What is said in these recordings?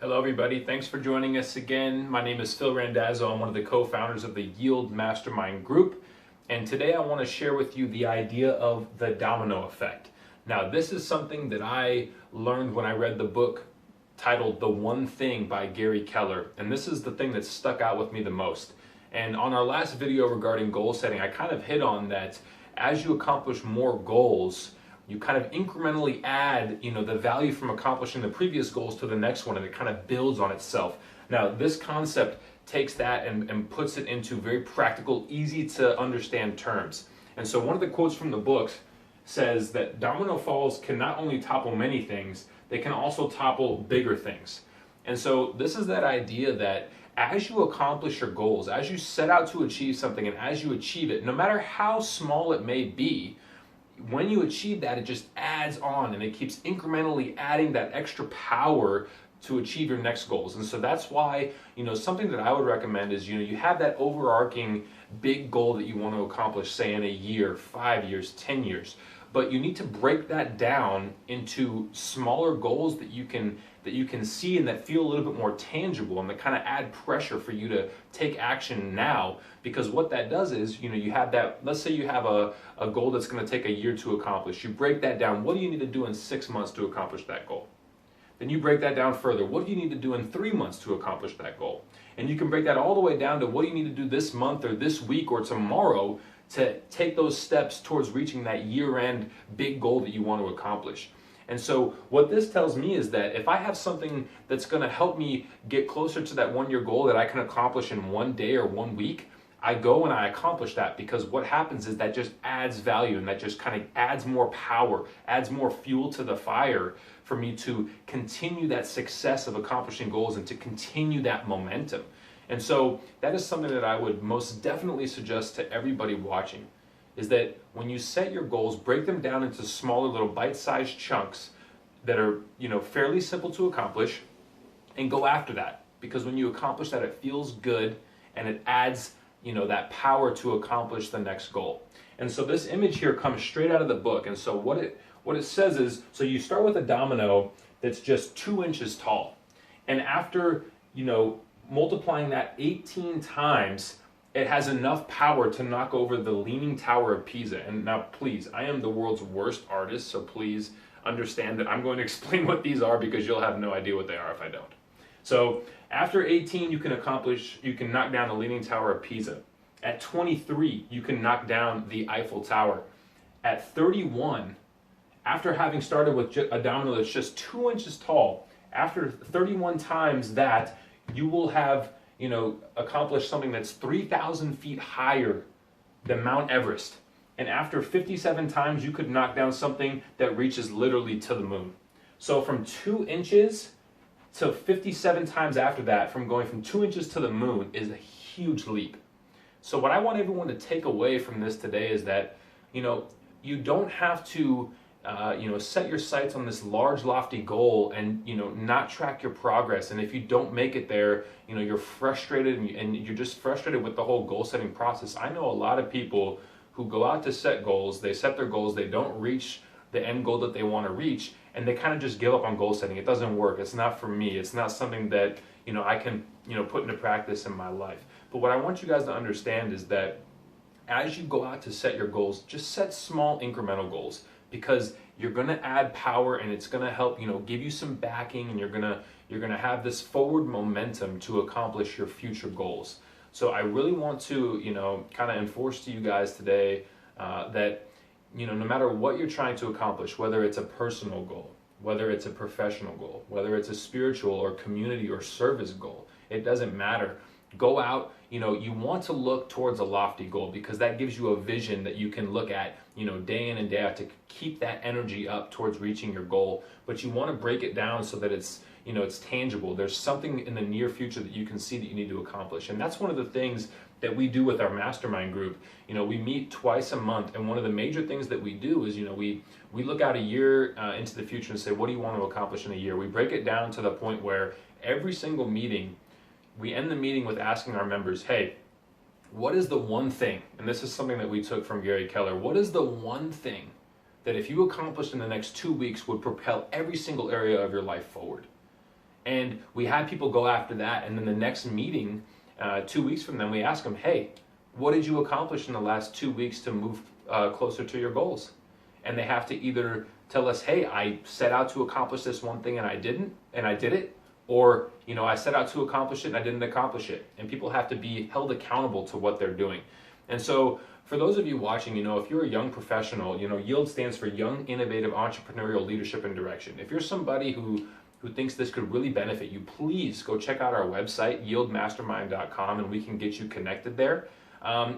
Hello everybody, thanks for joining us again. My name is Phil Randazzo. I'm one of the co-founders of the Yield Mastermind group. And today I want to share with you the idea of the domino effect. Now this is something that I learned when I read the book titled The One Thing by Gary Keller. And this is the thing that stuck out with me the most. And on our last video regarding goal setting, I kind of hit on that as you accomplish more goals, you kind of incrementally add, the value from accomplishing the previous goals to the next one, and it kind of builds on itself. Now, this concept takes that and puts it into very practical, easy to understand terms. And so one of the quotes from the book says that domino falls can not only topple many things, they can also topple bigger things. And so this is that idea that as you accomplish your goals, as you set out to achieve something, and as you achieve it, no matter how small it may be, when you achieve that, it just adds on and it keeps incrementally adding that extra power to achieve your next goals. And so that's why, something that I would recommend is, you have that overarching big goal that you want to accomplish, say in a year, 5 years, 10 years. But you need to break that down into smaller goals that you can see and that feel a little bit more tangible and that kind of add pressure for you to take action now. Because what that does is, you have that, let's say you have a goal that's going to take a year to accomplish. You break that down. What do you need to do in 6 months to accomplish that goal? Then you break that down further. What do you need to do in 3 months to accomplish that goal? And you can break that all the way down to what do you need to do this month or this week or tomorrow to take those steps towards reaching that year-end big goal that you want to accomplish. And so what this tells me is that if I have something that's going to help me get closer to that 1 year goal that I can accomplish in 1 day or 1 week, I go and I accomplish that, because what happens is that just adds value and that just kind of adds more power, adds more fuel to the fire for me to continue that success of accomplishing goals and to continue that momentum. And so that is something that I would most definitely suggest to everybody watching, is that when you set your goals, break them down into smaller little bite-sized chunks that are, fairly simple to accomplish, and go after that. Because when you accomplish that, it feels good and it adds, that power to accomplish the next goal. And so this image here comes straight out of the book. And so what it says is, so you start with a domino that's just 2 inches tall. And after, multiplying that 18 times, it has enough power to knock over the Leaning Tower of Pisa. And now, please, I am the world's worst artist, so please understand that I'm going to explain what these are, because you'll have no idea what they are if I don't. So after 18, you can knock down the Leaning Tower of Pisa. At 23, you can knock down the Eiffel Tower. At 31, after having started with a domino that's just 2 inches tall, after 31 times that, you will have, accomplished something that's 3,000 feet higher than Mount Everest. And after 57 times, you could knock down something that reaches literally to the moon. So from 2 inches to 57 times after that, from going from 2 inches to the moon, is a huge leap. So what I want everyone to take away from this today is that, you don't have to set your sights on this large, lofty goal and, not track your progress. And if you don't make it there, you're frustrated and you're just frustrated with the whole goal setting process. I know a lot of people who go out to set goals, they set their goals, they don't reach the end goal that they want to reach, and they kind of just give up on goal setting. It doesn't work. It's not for me. It's not something that, I can, put into practice in my life. But what I want you guys to understand is that as you go out to set your goals, just set small incremental goals, because you're going to add power and it's going to help, give you some backing, and you're going to have this forward momentum to accomplish your future goals. So I really want to, kind of enforce to you guys today that, no matter what you're trying to accomplish, whether it's a personal goal, whether it's a professional goal, whether it's a spiritual or community or service goal, it doesn't matter. Go out, you want to look towards a lofty goal, because that gives you a vision that you can look at, day in and day out to keep that energy up towards reaching your goal. But you want to break it down so that it's, it's tangible. There's something in the near future that you can see that you need to accomplish. And that's one of the things that we do with our mastermind group. We meet twice a month, and one of the major things that we do is, we look out a year into the future and say, what do you want to accomplish in a year? We break it down to the point where every single meeting, we end the meeting with asking our members, hey, what is the one thing, and this is something that we took from Gary Keller, what is the one thing that if you accomplished in the next 2 weeks would propel every single area of your life forward? And we had people go after that, and then the next meeting, 2 weeks from then, we ask them, hey, what did you accomplish in the last 2 weeks to move closer to your goals? And they have to either tell us, hey, I set out to accomplish this one thing and I didn't, and I did it, or, I set out to accomplish it and I didn't accomplish it. And people have to be held accountable to what they're doing. And so for those of you watching, if you're a young professional, YIELD stands for Young Innovative Entrepreneurial Leadership and Direction. If you're somebody who thinks this could really benefit you, please go check out our website, yieldmastermind.com, and we can get you connected there.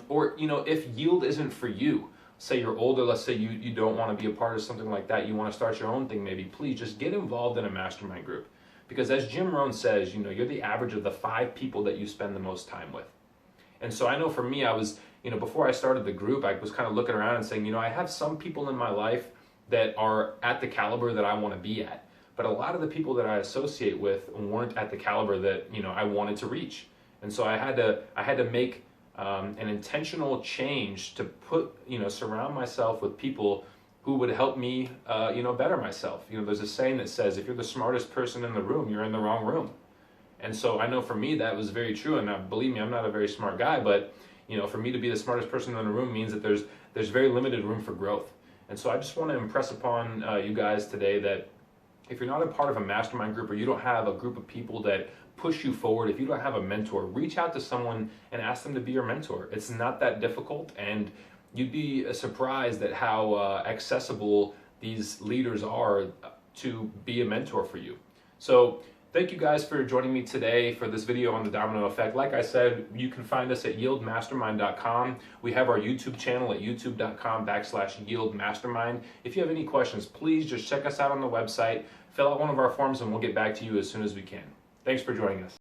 Or, if YIELD isn't for you, say you're older, let's say you don't want to be a part of something like that, you want to start your own thing maybe, please just get involved in a mastermind group. Because as Jim Rohn says, you're the average of the 5 people that you spend the most time with. And so I know for me, I was, before I started the group, I was kind of looking around and saying, I have some people in my life that are at the caliber that I want to be at. But a lot of the people that I associate with weren't at the caliber that, I wanted to reach. And so I had to make an intentional change to surround myself with people who would help me, better myself. There's a saying that says, if you're the smartest person in the room, you're in the wrong room. And so I know for me that was very true. And now, believe me, I'm not a very smart guy, but for me to be the smartest person in the room means that there's very limited room for growth. And so I just want to impress upon you guys today that if you're not a part of a mastermind group, or you don't have a group of people that push you forward, if you don't have a mentor, reach out to someone and ask them to be your mentor. It's not that difficult, and you'd be surprised at how accessible these leaders are to be a mentor for you. So thank you guys for joining me today for this video on the Domino Effect. Like I said, you can find us at yieldmastermind.com. We have our YouTube channel at youtube.com/yieldmastermind. If you have any questions, please just check us out on the website, fill out one of our forms, and we'll get back to you as soon as we can. Thanks for joining us.